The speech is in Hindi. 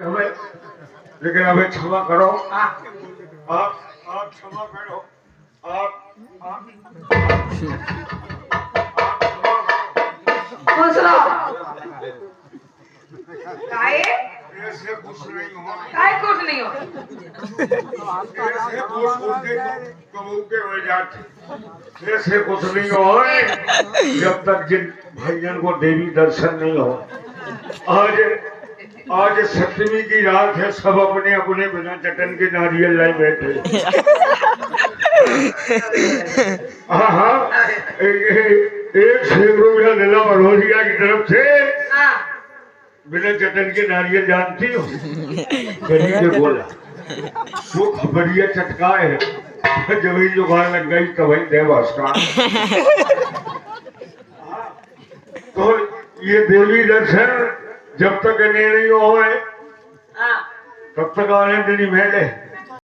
हमें लेकिन हमें क्षमा करो। आप क्षमा करो। आप खुश रहो। काहे ऐसे खुश नहीं हो। काहे खुश नहीं हो? ऐसे खुश होके कबू के हो जाते। ऐसे खुश नहीं हो जब तक जिन भाइयों को देवी दर्शन नहीं हो। आज आज सप्तमी की रात है, सब अपने अपने बिना चटन के नारियल लाई बैठे। हाँ हाँ, एक ₹1 दिला अरोजिया की तरफ से हाँ बिना चटन के नारियल जानती हो? गरीब ने बोला वो खबरिया चटका है, जब ही जुगाड़ लग गई तभी देव का। तो ये देवी दर्शन जब तक नहीं होए हाँ तब तक आने नहीं मिले।